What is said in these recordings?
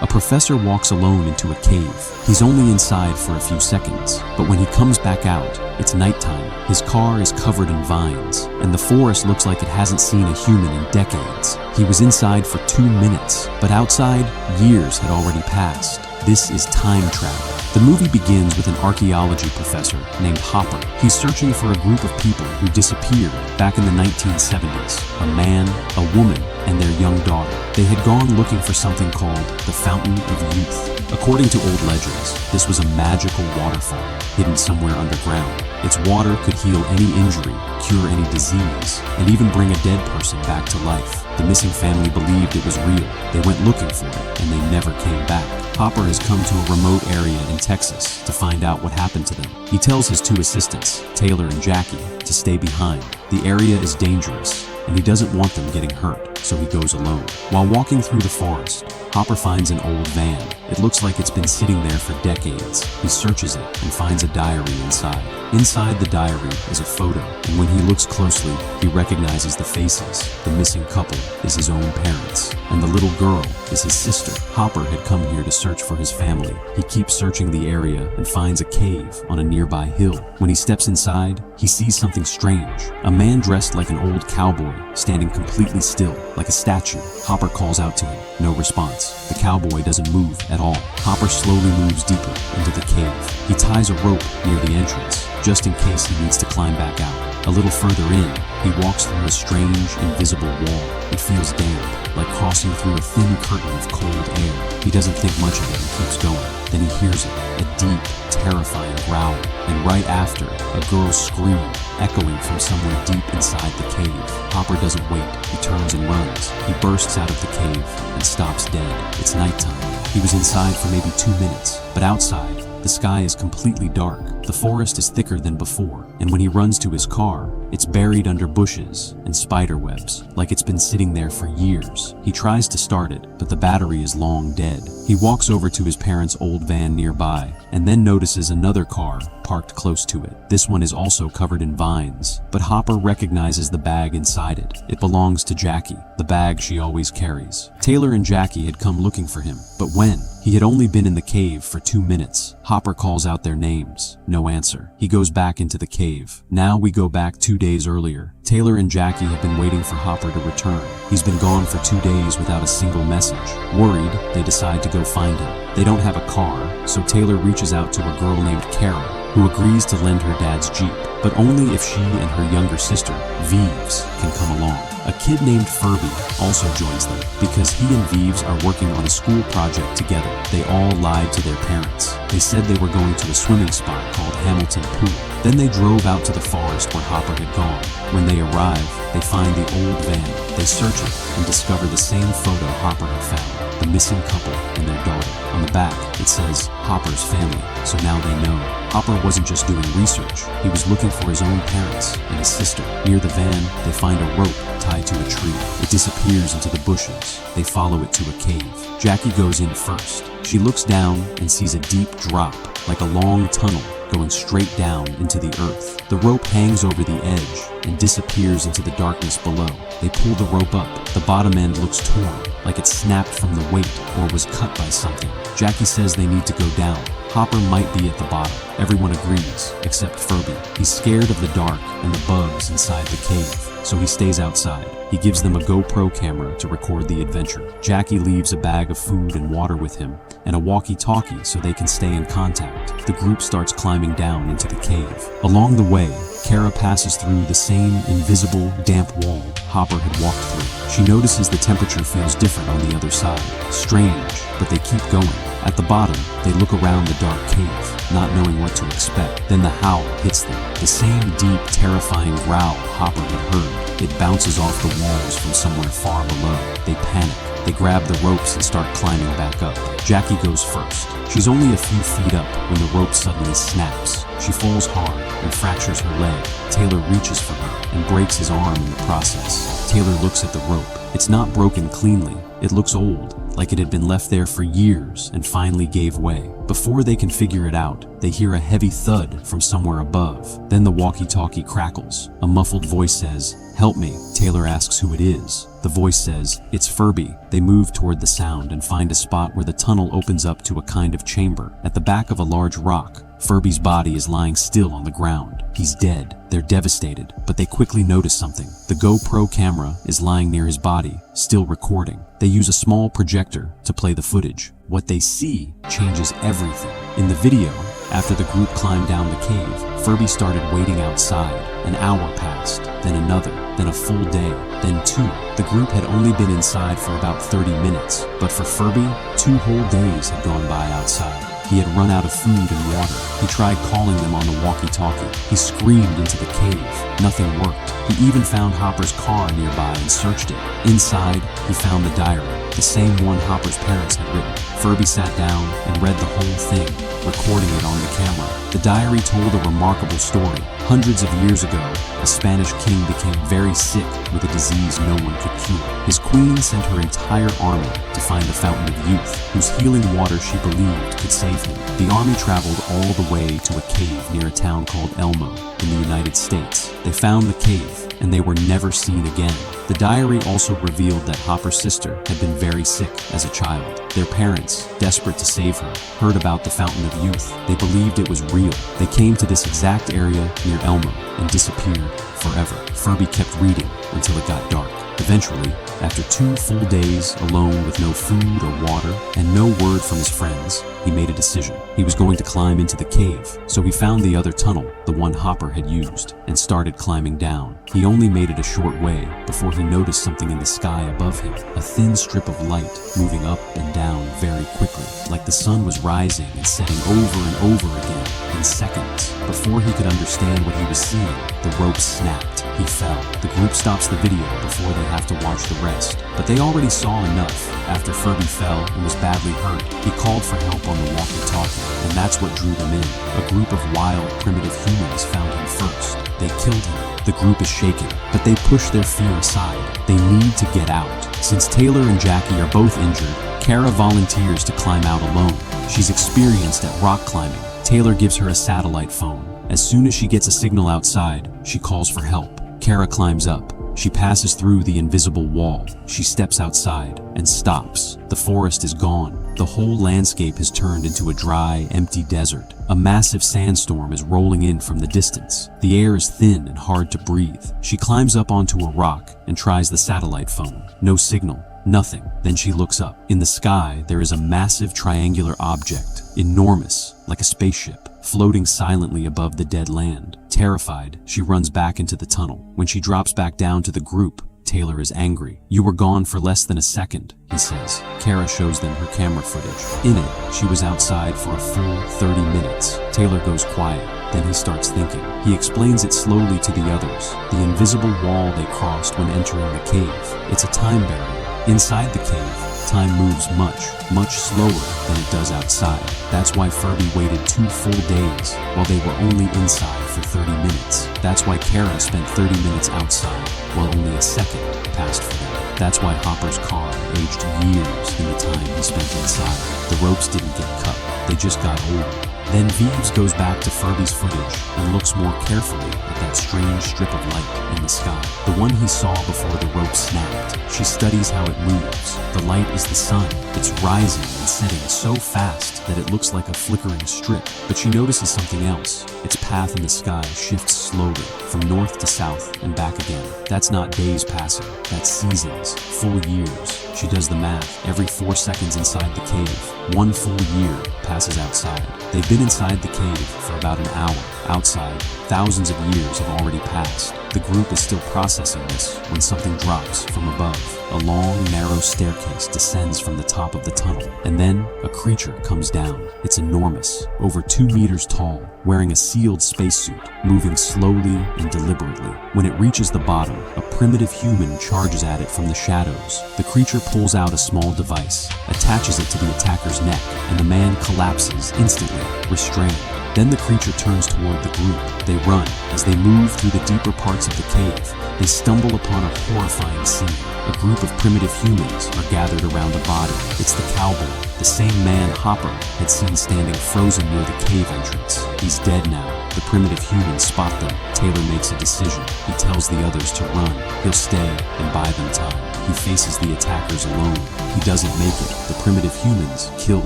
A professor walks alone into a cave. He's only inside for a few seconds, but when he comes back out, it's nighttime. His car is covered in vines, and the forest looks like it hasn't seen a human in decades. He was inside for 2 minutes, but outside, years had already passed. This is time travel. The movie begins with an archaeology professor named Hopper. He's searching for a group of people who disappeared back in the 1970s. A man, a woman, and their young daughter. They had gone looking for something called the Fountain of Youth. According to old legends, this was a magical waterfall hidden somewhere underground. Its water could heal any injury, cure any disease, and even bring a dead person back to life. The missing family believed it was real. They went looking for it, and they never came back. Hopper has come to a remote area in Texas to find out what happened to them. He tells his 2 assistants, Taylor and Jackie, to stay behind. The area is dangerous, and he doesn't want them getting hurt, so he goes alone. While walking through the forest, Hopper finds an old van. It looks like it's been sitting there for decades. He searches it and finds a diary inside. Inside the diary is a photo, and when he looks closely, he recognizes the faces. The missing couple is his own parents, and the little girl is his sister. Hopper had come here to search for his family. He keeps searching the area and finds a cave on a nearby hill. When he steps inside, he sees something strange. A man dressed like an old cowboy, standing completely still, like a statue. Hopper calls out to him. No response. The cowboy doesn't move at all. Hopper slowly moves deeper into the cave. He ties a rope near the entrance, just in case he needs to climb back out. A little further in, he walks through a strange, invisible wall. It feels damp, like crossing through a thin curtain of cold air. He doesn't think much of it and keeps going. Then he hears it, a deep, terrifying growl, and right after, a girl's scream, echoing from somewhere deep inside the cave. Hopper doesn't wait. He turns and runs. He bursts out of the cave and stops dead. It's nighttime. He was inside for maybe 2 minutes, but outside, the sky is completely dark. The forest is thicker than before, and when he runs to his car, it's buried under bushes and spider webs, like it's been sitting there for years. He tries to start it, but the battery is long dead. He walks over to his parents' old van nearby, and then notices another car parked close to it. This one is also covered in vines, but Hopper recognizes the bag inside it. It belongs to Jackie, the bag she always carries. Taylor and Jackie had come looking for him, but when? He had only been in the cave for 2 minutes. Hopper calls out their names. No answer. He goes back into the cave. Now we go back 2 days earlier. Taylor and Jackie have been waiting for Hopper to return. He's been gone for 2 days without a single message. Worried, they decide to go find him. They don't have a car, so Taylor reaches out to a girl named Kara, who agrees to lend her dad's Jeep, but only if she and her younger sister, Vives, can come along. A kid named Furby also joins them because he and Vives are working on a school project together. They all lied to their parents. They said they were going to a swimming spot called Hamilton Pool. Then they drove out to the forest where Hopper had gone. When they arrive, they find the old van. They search it and discover the same photo Hopper had found, the missing couple and their daughter. On the back, it says Hopper's family, so now they know. Hopper wasn't just doing research. He was looking for his own parents and his sister. Near the van, they find a rope tied to a tree. It disappears into the bushes. They follow it to a cave. Jackie goes in first. She looks down and sees a deep drop, like a long tunnel going straight down into the earth. The rope hangs over the edge and disappears into the darkness below. They pull the rope up. The bottom end looks torn, like it snapped from the weight or was cut by something. Jackie says they need to go down. Hopper might be at the bottom. Everyone agrees, except Furby. He's scared of the dark and the bugs inside the cave, so he stays outside. He gives them a GoPro camera to record the adventure. Jackie leaves a bag of food and water with him, and a walkie-talkie so they can stay in contact. The group starts climbing down into the cave. Along the way, Kara passes through the same invisible, damp wall Hopper had walked through. She notices the temperature feels different on the other side. Strange, but they keep going. At the bottom, they look around the dark cave, not knowing what to expect. Then the howl hits them. The same deep, terrifying growl Hopper had heard. It bounces off the walls from somewhere far below. They panic. They grab the ropes and start climbing back up. Jackie goes first. She's only a few feet up when the rope suddenly snaps. She falls hard and fractures her leg. Taylor reaches for her and breaks his arm in the process. Taylor looks at the rope. It's not broken cleanly. It looks old, like it had been left there for years and finally gave way. Before they can figure it out, they hear a heavy thud from somewhere above. Then the walkie-talkie crackles. A muffled voice says, "Help me." Taylor asks who it is. The voice says, "It's Furby." They move toward the sound and find a spot where the tunnel opens up to a kind of chamber. At the back of a large rock, Furby's body is lying still on the ground. He's dead. They're devastated, but they quickly notice something. The GoPro camera is lying near his body, still recording. They use a small projector to play the footage. What they see changes everything. In the video, after the group climbed down the cave, Furby started waiting outside. An hour passed, then another, then a full day, then 2. The group had only been inside for about 30 minutes, but for Furby, 2 whole days had gone by outside. He had run out of food and water. He tried calling them on the walkie-talkie. He screamed into the cave. Nothing worked. He even found Hopper's car nearby and searched it. Inside, he found the diary, the same one Hopper's parents had written. Furby sat down and read the whole thing, recording it on the camera. The diary told a remarkable story. Hundreds of years ago, a Spanish king became very sick with a disease no one could cure. His queen sent her entire army to find the Fountain of Youth, whose healing water she believed could save him. The army traveled all the way to a cave near a town called Elmo in the United States. They found the cave, and they were never seen again. The diary also revealed that Hopper's sister had been very sick as a child. Their parents, desperate to save her, heard about the Fountain of Youth. They believed it was real. They came to this exact area near Elmo and disappeared forever. Furby kept reading until it got dark. Eventually, after 2 full days alone with no food or water and no word from his friends, he made a decision. He was going to climb into the cave, so he found the other tunnel, the one Hopper had used, and started climbing down. He only made it a short way before he noticed something in the sky above him, a thin strip of light moving up and down very quickly, like the sun was rising and setting over and over again in seconds. Before he could understand what he was seeing, the rope snapped. He fell. The group stops the video before they have to watch the rest, but they already saw enough. After Furby fell and was badly hurt, he called for help on the walkie-talkie, and that's what drew them in. A group of wild, primitive humans found him first. They killed him. The group is shaken, but they push their fear aside. They need to get out. Since Taylor and Jackie are both injured, Kara volunteers to climb out alone. She's experienced at rock climbing. Taylor gives her a satellite phone. As soon as she gets a signal outside, she calls for help. Kara climbs up. She passes through the invisible wall. She steps outside and stops. The forest is gone. The whole landscape has turned into a dry, empty desert. A massive sandstorm is rolling in from the distance. The air is thin and hard to breathe. She climbs up onto a rock and tries the satellite phone. No signal. Nothing. Then she looks up. In the sky, there is a massive triangular object, enormous, like a spaceship, floating silently above the dead land. Terrified, she runs back into the tunnel. When she drops back down to the group, Taylor is angry. "You were gone for less than a second," he says. Kara shows them her camera footage. In it, she was outside for a full 30 minutes. Taylor goes quiet. Then he starts thinking. He explains it slowly to the others. The invisible wall they crossed when entering the cave. It's a time barrier. Inside the cave, time moves much slower than it does outside. That's why Furby waited 2 full days while they were only inside for 30 minutes. That's why Kara spent 30 minutes outside while only a second passed for them. That's why Hopper's car aged years in the time he spent inside. The ropes didn't get cut, they just got old. Then Vives goes back to Furby's footage and looks more carefully at that strange strip of light in the sky, the one he saw before the rope snapped. She studies how it moves. The light is the sun. It's rising and setting so fast that it looks like a flickering strip. But she notices something else. Its path in the sky shifts slowly, from north to south and back again. That's not days passing, that's seasons, full years. She does the math. Every 4 seconds inside the cave, 1 full year passes outside. They've been inside the cave for about an hour. Outside, thousands of years have already passed. The group is still processing this when something drops from above. A long, narrow staircase descends from the top of the tunnel, and then a creature comes down. It's enormous, over 2 meters tall, wearing a sealed spacesuit, moving slowly and deliberately. When it reaches the bottom, a primitive human charges at it from the shadows. The creature pulls out a small device, attaches it to the attacker's neck, and the man collapses instantly, restrained. Then the creature turns toward the group. They run. As they move through the deeper parts of the cave, they stumble upon a horrifying scene. A group of primitive humans are gathered around a body. It's the cowboy, the same man Hopper had seen standing frozen near the cave entrance. He's dead now. The primitive humans spot them. Taylor makes a decision. He tells the others to run. He'll stay and buy them time. He faces the attackers alone. He doesn't make it. The primitive humans kill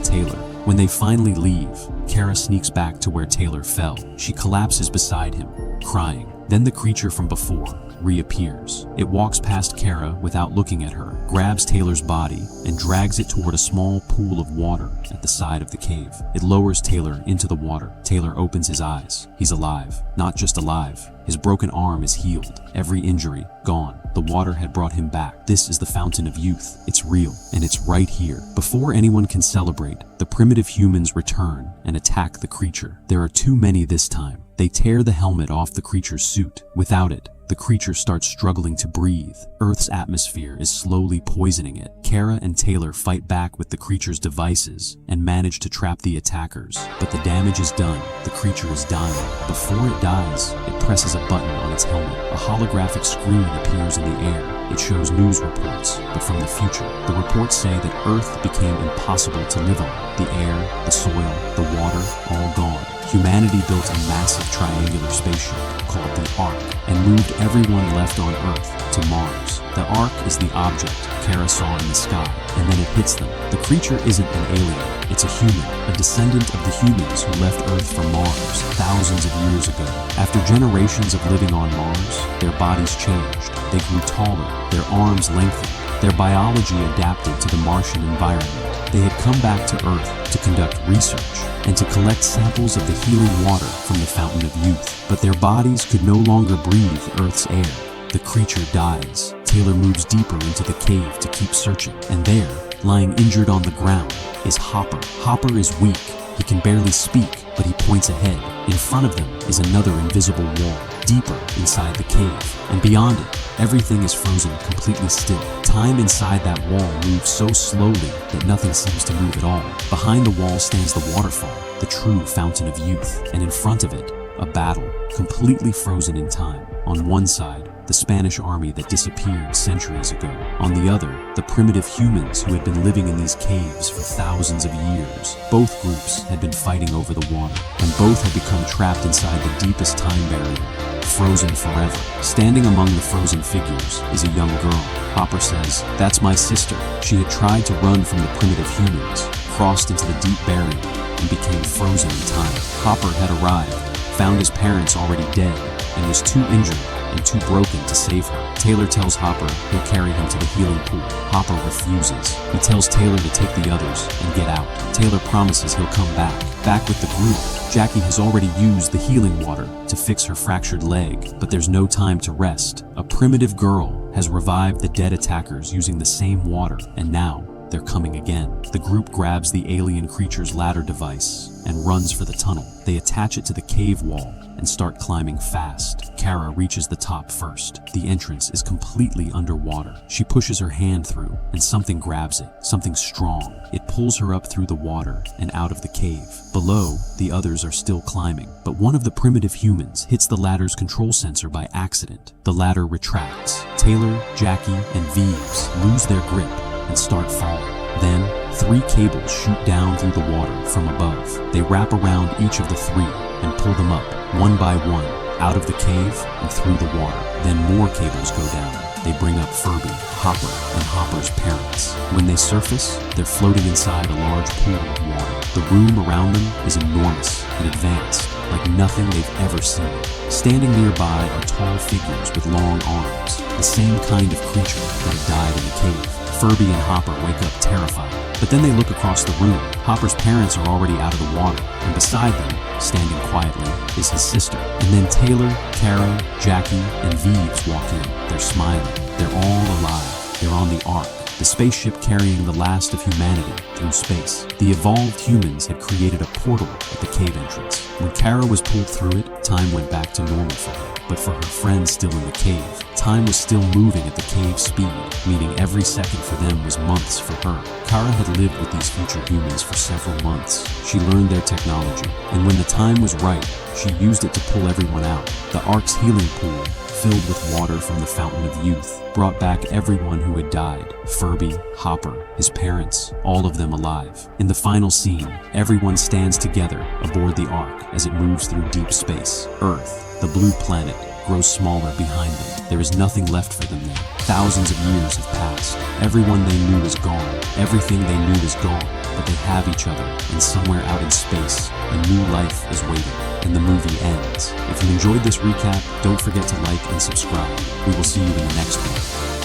Taylor. When they finally leave, Kara sneaks back to where Taylor fell. She collapses beside him, crying. Then the creature from before reappears. It walks past Kara without looking at her, grabs Taylor's body, and drags it toward a small pool of water at the side of the cave. It lowers Taylor into the water. Taylor opens his eyes. He's alive. Not just alive. His broken arm is healed. Every injury gone. The water had brought him back. This is the fountain of youth. It's real, and it's right here. Before anyone can celebrate, the primitive humans return and attack the creature. There are too many this time. They tear the helmet off the creature's suit. Without it, the creature starts struggling to breathe. Earth's atmosphere is slowly poisoning it. Kara and Taylor fight back with the creature's devices and manage to trap the attackers. But the damage is done. The creature is dying. Before it dies, it presses a button on its helmet. A holographic screen appears in the air. It shows news reports, but from the future. The reports say that Earth became impossible to live on. The air, the soil, the water, all gone. Humanity built a massive triangular spaceship called the Ark and moved everyone left on Earth to Mars. The Ark is the object Kara saw in the sky, and then it hits them. The creature isn't an alien, it's a human, a descendant of the humans who left Earth for Mars thousands of years ago. After generations of living on Mars, their bodies changed. They grew taller, their arms lengthened, their biology adapted to the Martian environment. They had come back to Earth to conduct research and to collect samples of the healing water from the Fountain of Youth. But their bodies could no longer breathe Earth's air. The creature dies. Taylor moves deeper into the cave to keep searching. And there, lying injured on the ground, is Hopper. Hopper is weak. He can barely speak, but he points ahead. In front of them is another invisible wall, deeper inside the cave. And beyond it, everything is frozen completely still. Time inside that wall moves so slowly that nothing seems to move at all. Behind the wall stands the waterfall, the true fountain of youth, and in front of it, a battle, completely frozen in time. On one side, the Spanish army that disappeared centuries ago. On the other, the primitive humans who had been living in these caves for thousands of years. Both groups had been fighting over the water, and both had become trapped inside the deepest time barrier, frozen forever. Standing among the frozen figures is a young girl. Hopper says, "That's my sister." She had tried to run from the primitive humans, crossed into the deep barrier, and became frozen in time. Hopper had arrived, found his parents already dead, and was too injured and too broken to save her. Taylor tells Hopper he'll carry him to the healing pool. Hopper refuses. He tells Taylor to take the others and get out. Taylor promises he'll come back. Back with the group, Jackie has already used the healing water to fix her fractured leg, but there's no time to rest. A primitive girl has revived the dead attackers using the same water, and now they're coming again. The group grabs the alien creature's ladder device and runs for the tunnel. They attach it to the cave wall and start climbing fast. Kara reaches the top first. The entrance is completely underwater. She pushes her hand through and something grabs it, something strong. It pulls her up through the water and out of the cave. Below, the others are still climbing, but one of the primitive humans hits the ladder's control sensor by accident. The ladder retracts. Taylor, Jackie, and Vives lose their grip and start falling. Then, 3 cables shoot down through the water from above. They wrap around each of the 3 and pull them up, one by one, out of the cave and through the water. Then more cables go down. They bring up Furby, Hopper, and Hopper's parents. When they surface, they're floating inside a large pool of water. The room around them is enormous and advanced, like nothing they've ever seen. Standing nearby are tall figures with long arms, the same kind of creature that had died in the cave. Furby and Hopper wake up terrified, but then they look across the room. Hopper's parents are already out of the water, and beside them, standing quietly, is his sister. And then Taylor, Kara, Jackie, and Vives walk in. They're smiling. They're all alive. They're on the Ark. the spaceship carrying the last of humanity through space. The evolved humans had created a portal at the cave entrance. When Kara was pulled through it, time went back to normal for her. But for her friends still in the cave, time was still moving at the cave speed, meaning every second for them was months for her. Kara had lived with these future humans for several months. She learned their technology, and when the time was right, she used it to pull everyone out. The Ark's healing pool, filled with water from the Fountain of Youth, brought back everyone who had died. Furby, Hopper, his parents, all of them alive. In the final scene, everyone stands together aboard the Ark as it moves through deep space. Earth, the blue planet, grows smaller behind them. There is nothing left for them there. Thousands of years have passed. Everyone they knew is gone. Everything they knew is gone. But they have each other, and somewhere out in space, a new life is waiting. And the movie ends. If you enjoyed this recap, don't forget to like and subscribe. We will see you in the next one.